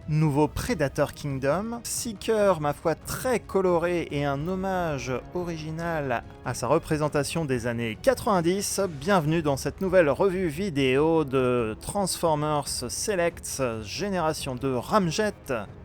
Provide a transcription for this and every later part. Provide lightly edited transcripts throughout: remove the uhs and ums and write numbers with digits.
Nouveau Predator Kingdom, Seeker, ma foi très coloré et un hommage original à sa représentation des années 90. Bienvenue dans cette nouvelle revue vidéo de Transformers Selects Génération 2 Ramjet.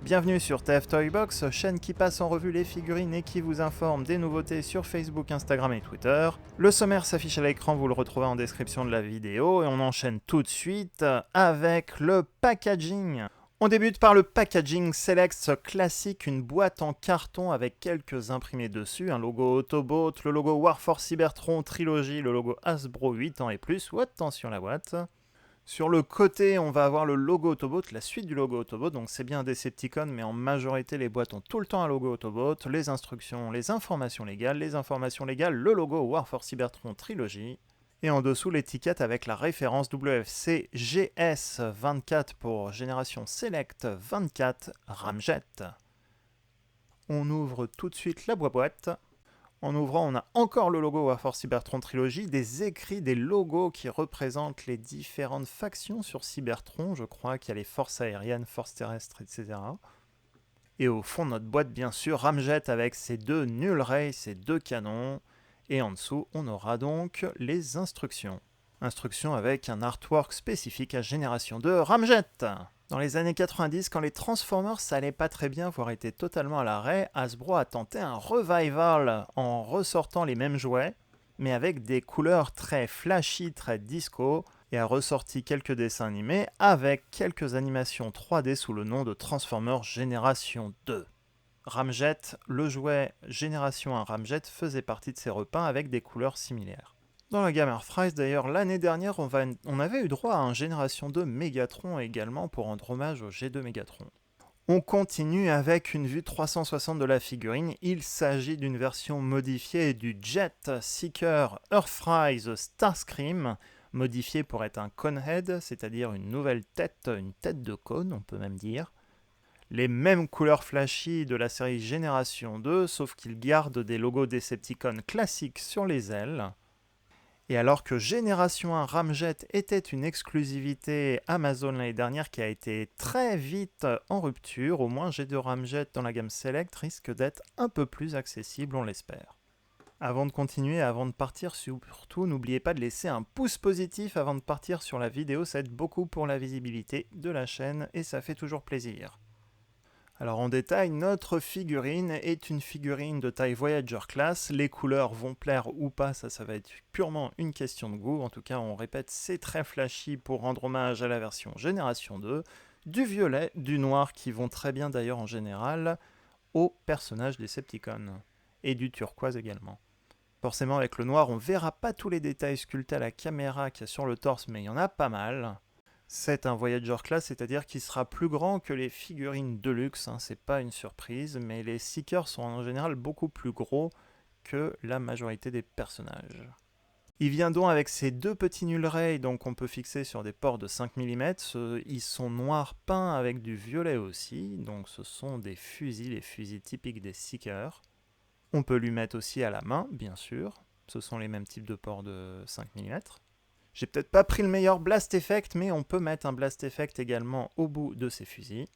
Bienvenue sur TF Toybox, chaîne qui passe en revue les figurines et qui vous informe des nouveautés sur Facebook, Instagram et Twitter. Le sommaire s'affiche à l'écran, vous le retrouvez en description de la vidéo et on enchaîne tout de suite avec le packaging. On débute par le packaging Selects classique, une boîte en carton avec quelques imprimés dessus, un logo Autobot, le logo Warforce Cybertron Trilogy, le logo Hasbro 8 ans et plus, ou attention la boîte. Sur le côté, on va avoir le logo Autobot, la suite du logo Autobot, donc c'est bien un Decepticon, mais en majorité les boîtes ont tout le temps un logo Autobot, les instructions, les informations légales, le logo Warforce Cybertron Trilogy. Et en dessous, l'étiquette avec la référence WFC GS24 pour Génération Select 24 Ramjet. On ouvre tout de suite la boîte. En ouvrant, on a encore le logo Warforce Cybertron Trilogy, des écrits, des logos qui représentent les différentes factions sur Cybertron. Je crois qu'il y a les forces aériennes, forces terrestres, etc. Et au fond de notre boîte, bien sûr, Ramjet avec ses deux Null Ray, ses deux canons. Et en dessous, on aura donc les instructions. Instructions avec un artwork spécifique à Génération 2 Ramjet. Dans les années 90, quand les Transformers ça allait pas très bien, voire étaient totalement à l'arrêt, Hasbro a tenté un revival en ressortant les mêmes jouets, mais avec des couleurs très flashy, très disco, et a ressorti quelques dessins animés avec quelques animations 3D sous le nom de Transformers Génération 2. Ramjet, le jouet Génération 1 Ramjet faisait partie de ces repeints avec des couleurs similaires. Dans la gamme Earthrise d'ailleurs, l'année dernière, on avait eu droit à un Génération 2 Megatron également pour rendre hommage au G2 Megatron. On continue avec une vue 360 de la figurine. Il s'agit d'une version modifiée du Jet Seeker Earthrise Starscream, modifié pour être un Conehead, c'est-à-dire une nouvelle tête, une tête de cône, on peut même dire. Les mêmes couleurs flashy de la série Génération 2, sauf qu'ils gardent des logos Decepticon classiques sur les ailes. Et alors que Génération 1 Ramjet était une exclusivité Amazon l'année dernière qui a été très vite en rupture, au moins G2 Ramjet dans la gamme Select risque d'être un peu plus accessible, on l'espère. Avant de continuer, avant de partir, surtout n'oubliez pas de laisser un pouce positif avant de partir sur la vidéo, ça aide beaucoup pour la visibilité de la chaîne et ça fait toujours plaisir. Alors en détail, notre figurine est une figurine de taille Voyager Class. Les couleurs vont plaire ou pas, ça va être purement une question de goût. En tout cas, on répète, c'est très flashy pour rendre hommage à la version Génération 2. Du violet, du noir qui vont très bien d'ailleurs en général aux personnages Decepticon. Et du turquoise également. Forcément avec le noir, on verra pas tous les détails sculptés à la caméra qu'il y a sur le torse, mais il y en a pas mal. C'est un Voyager Class, c'est-à-dire qu'il sera plus grand que les figurines Deluxe, c'est pas une surprise, mais les Seekers sont en général beaucoup plus gros que la majorité des personnages. Il vient donc avec ces deux petits Null Ray, donc on peut fixer sur des ports de 5 mm. Ils sont noirs peints avec du violet aussi, donc ce sont des fusils, les fusils typiques des Seekers. On peut lui mettre aussi à la main, bien sûr. Ce sont les mêmes types de ports de 5 mm. J'ai peut-être pas pris le meilleur Blast Effect, mais on peut mettre un Blast Effect également au bout de ces fusils.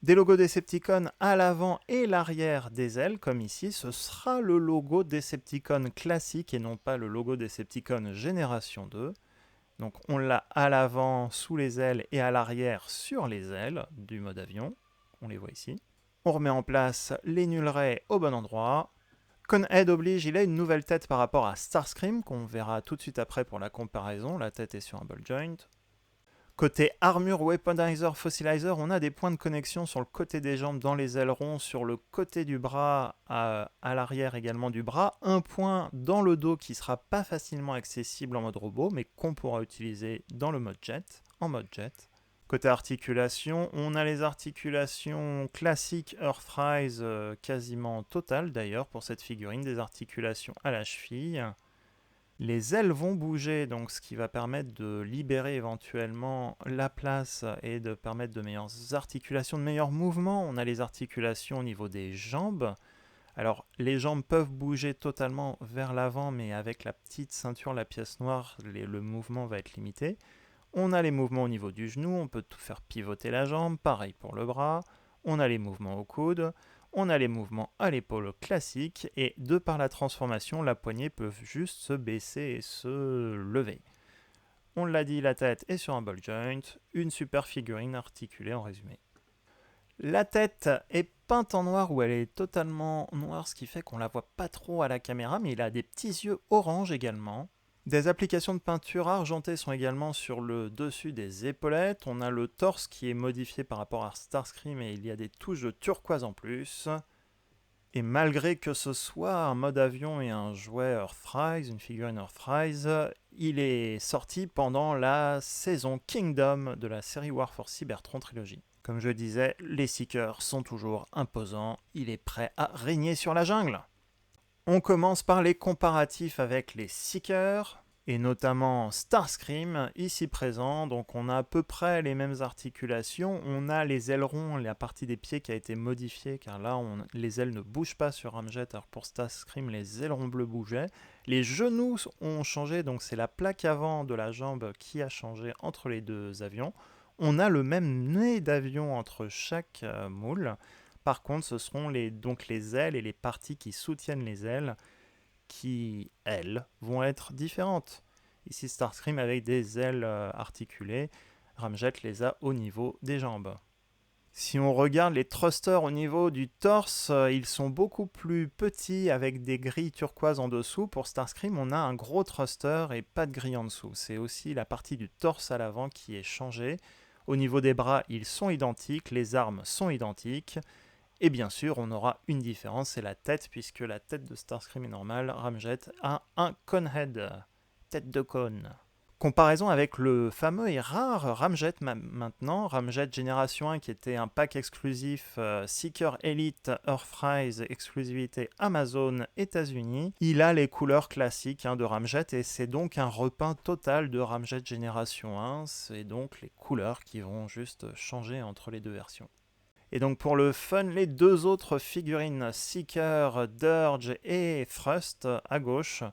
Des logos Decepticon à l'avant et l'arrière des ailes, comme ici. Ce sera le logo Decepticon classique et non pas le logo Decepticon Génération 2. Donc on l'a à l'avant sous les ailes et à l'arrière sur les ailes du mode avion. On les voit ici. On remet en place les Null Ray au bon endroit. Conehead oblige, il a une nouvelle tête par rapport à Starscream, qu'on verra tout de suite après pour la comparaison. La tête est sur un ball joint. Côté armure, weaponizer, fossilizer, on a des points de connexion sur le côté des jambes, dans les ailerons, sur le côté du bras, à l'arrière également du bras. Un point dans le dos qui ne sera pas facilement accessible en mode robot, mais qu'on pourra utiliser dans le mode jet, en mode jet. Côté articulation, on a les articulations classiques Earthrise quasiment totales d'ailleurs pour cette figurine, des articulations à la cheville. Les ailes vont bouger, donc ce qui va permettre de libérer éventuellement la place et de permettre de meilleures articulations, de meilleurs mouvements. On a les articulations au niveau des jambes. Alors les jambes peuvent bouger totalement vers l'avant, mais avec la petite ceinture, la pièce noire, le mouvement va être limité. On a les mouvements au niveau du genou, on peut tout faire pivoter la jambe, pareil pour le bras. on a les mouvements au coude, on a les mouvements à l'épaule classiques, et de par la transformation, la poignée peut juste se baisser et se lever. On l'a dit, la tête est sur un ball joint, une super figurine articulée en résumé. La tête est peinte en noir ou elle est totalement noire, ce qui fait qu'on la voit pas trop à la caméra, mais il a des petits yeux orange également. Des applications de peinture argentée sont également sur le dessus des épaulettes. On a le torse qui est modifié par rapport à Starscream et il y a des touches de turquoise en plus. Et malgré que ce soit un mode avion et un jouet Earthrise, une figurine Earthrise, il est sorti pendant la saison Kingdom de la série War for Cybertron Trilogy. Comme je disais, les Seekers sont toujours imposants, il est prêt à régner sur la jungle. On commence par les comparatifs avec les Seekers, et notamment Starscream, ici présent. Donc on a à peu près les mêmes articulations. On a les ailerons, la partie des pieds qui a été modifiée, car là, les ailes ne bougent pas sur Ramjet, alors pour Starscream, les ailerons bleus bougeaient. Les genoux ont changé, donc c'est la plaque avant de la jambe qui a changé entre les deux avions. On a le même nez d'avion entre chaque moule. Par contre, ce seront donc les ailes et les parties qui soutiennent les ailes qui, elles, vont être différentes. Ici, Starscream avec des ailes articulées, Ramjet les a au niveau des jambes. Si on regarde les thrusters au niveau du torse, ils sont beaucoup plus petits avec des grilles turquoises en dessous. Pour Starscream, on a un gros thruster et pas de grille en dessous. C'est aussi la partie du torse à l'avant qui est changée. Au niveau des bras, ils sont identiques, les armes sont identiques. Et bien sûr, on aura une différence, c'est la tête, puisque la tête de Starscream est normale, Ramjet a un conehead, tête de cône. Comparaison avec le fameux et rare Ramjet maintenant, Ramjet Génération 1 qui était un pack exclusif Seeker Elite Earthrise exclusivité Amazon États-Unis. Il a les couleurs classiques de Ramjet et c'est donc un repeint total de Ramjet Génération 1. C'est donc les couleurs qui vont juste changer entre les deux versions. Et donc pour le fun, les deux autres figurines Seeker, Dirge et Thrust à gauche,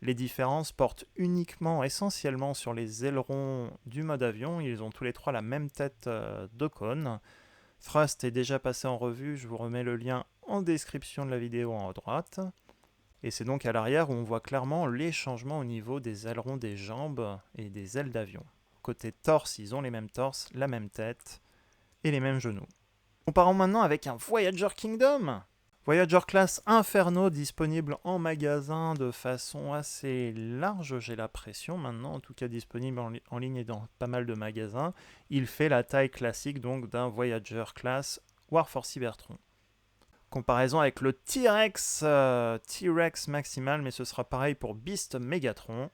les différences portent uniquement, essentiellement sur les ailerons du mode avion. Ils ont tous les trois la même tête de cône. Thrust est déjà passé en revue, je vous remets le lien en description de la vidéo en haut à droite. Et c'est donc à l'arrière où on voit clairement les changements au niveau des ailerons des jambes et des ailes d'avion. Côté torse, ils ont les mêmes torses, la même tête et les mêmes genoux. Comparons maintenant avec un Voyager Kingdom. Voyager Class Inferno disponible en magasin de façon assez large, j'ai l'impression maintenant, en tout cas disponible en ligne et dans pas mal de magasins. Il fait la taille classique donc d'un Voyager Class War for Cybertron. Comparaison avec le T-Rex, T-Rex maximal, mais ce sera pareil pour Beast Megatron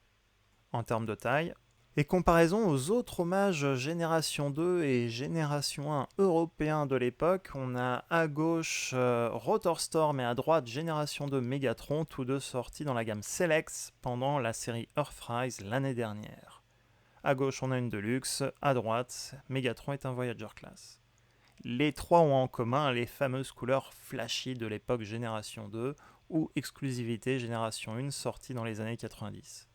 en termes de taille. Et comparaison aux autres hommages Génération 2 et Génération 1 européens de l'époque, on a à gauche Rotor Storm et à droite Génération 2 Megatron, tous deux sortis dans la gamme Selex pendant la série Earthrise l'année dernière. À gauche on a une Deluxe, à droite Megatron est un Voyager Class. Les trois ont en commun les fameuses couleurs flashy de l'époque Génération 2 ou exclusivité Génération 1 sortie dans les années 90.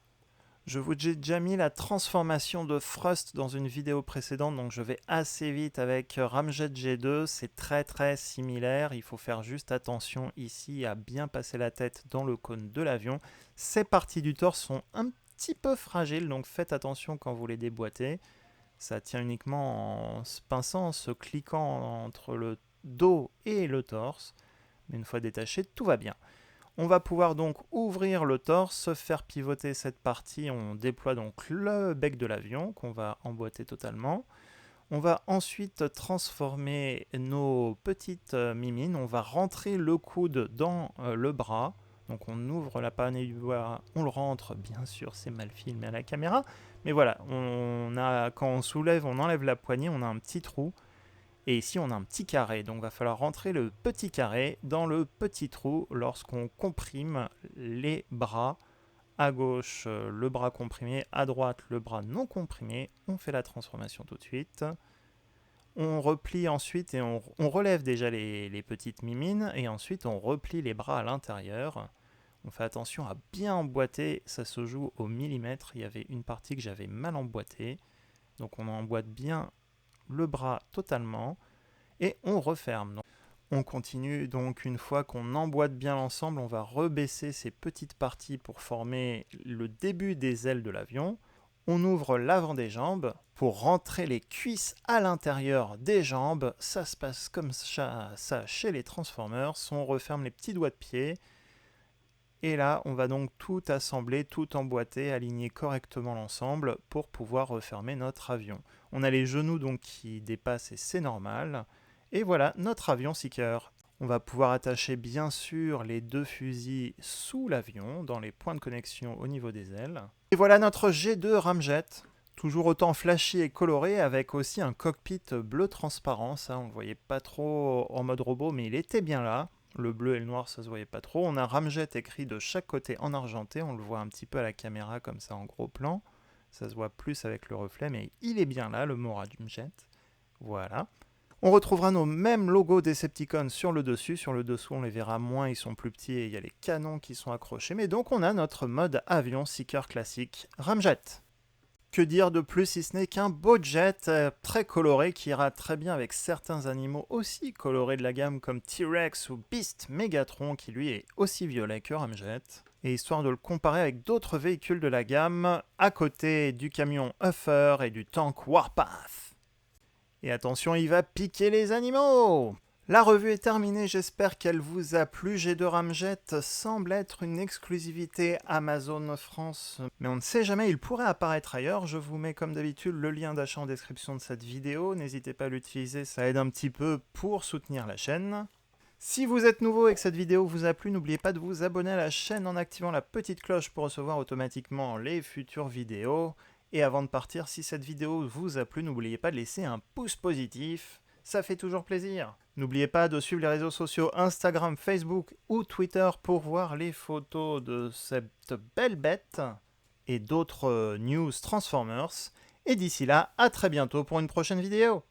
Je vous ai déjà mis la transformation de Thrust dans une vidéo précédente, donc je vais assez vite avec Ramjet G2, c'est très similaire, il faut faire juste attention ici à bien passer la tête dans le cône de l'avion. Ces parties du torse sont un petit peu fragiles, donc faites attention quand vous les déboîtez. Ça tient uniquement en se pinçant, en se cliquant entre le dos et le torse, mais une fois détaché, tout va bien. On va pouvoir donc ouvrir le torse, faire pivoter cette partie, on déploie donc le bec de l'avion qu'on va emboîter totalement. On va ensuite transformer nos petites mimines, on va rentrer le coude dans le bras. Donc on ouvre la panne du bras, on le rentre, bien sûr c'est mal filmé à la caméra. Mais voilà, quand on soulève, on enlève la poignée, on a un petit trou. Et ici, on a un petit carré, donc il va falloir rentrer le petit carré dans le petit trou lorsqu'on comprime les bras. À gauche, le bras comprimé, à droite, le bras non comprimé. On fait la transformation tout de suite. On replie ensuite et on relève déjà les petites mimines et ensuite on replie les bras à l'intérieur. On fait attention à bien emboîter, ça se joue au millimètre. Il y avait une partie que j'avais mal emboîtée. Donc on emboîte bien le bras totalement et on referme. On continue donc une fois qu'on emboîte bien l'ensemble, on va rebaisser ces petites parties pour former le début des ailes de l'avion. On ouvre l'avant des jambes pour rentrer les cuisses à l'intérieur des jambes. Ça se passe comme ça chez les Transformers. On referme les petits doigts de pied. Et là, on va donc tout assembler, tout emboîter, aligner correctement l'ensemble pour pouvoir refermer notre avion. On a les genoux donc qui dépassent et c'est normal. Et voilà notre avion Seeker. On va pouvoir attacher bien sûr les deux fusils sous l'avion, dans les points de connexion au niveau des ailes. Et voilà notre G2 Ramjet, toujours autant flashy et coloré, avec aussi un cockpit bleu transparent. Ça, on ne le voyait pas trop en mode robot, mais il était bien là. Le bleu et le noir, ça se voyait pas trop. On a Ramjet écrit de chaque côté en argenté. On le voit un petit peu à la caméra comme ça en gros plan. Ça se voit plus avec le reflet, mais il est bien là, le mot Ramjet. Voilà. On retrouvera nos mêmes logos Decepticons sur le dessus. Sur le dessous, on les verra moins, ils sont plus petits et il y a les canons qui sont accrochés. Mais donc, on a notre mode avion Seeker classique Ramjet. Que dire de plus si ce n'est qu'un beau jet très coloré qui ira très bien avec certains animaux aussi colorés de la gamme comme T-Rex ou Beast Megatron qui lui est aussi violet que Ramjet. Et histoire de le comparer avec d'autres véhicules de la gamme, à côté du camion Huffer et du tank Warpath. Et attention, il va piquer les animaux! La revue est terminée, j'espère qu'elle vous a plu. G2 Ramjet semble être une exclusivité Amazon France, mais on ne sait jamais, il pourrait apparaître ailleurs. Je vous mets comme d'habitude le lien d'achat en description de cette vidéo, n'hésitez pas à l'utiliser, ça aide un petit peu pour soutenir la chaîne. Si vous êtes nouveau et que cette vidéo vous a plu, n'oubliez pas de vous abonner à la chaîne en activant la petite cloche pour recevoir automatiquement les futures vidéos. Et avant de partir, si cette vidéo vous a plu, n'oubliez pas de laisser un pouce positif, ça fait toujours plaisir. N'oubliez pas de suivre les réseaux sociaux Instagram, Facebook ou Twitter pour voir les photos de cette belle bête et d'autres news Transformers. Et d'ici là, à très bientôt pour une prochaine vidéo.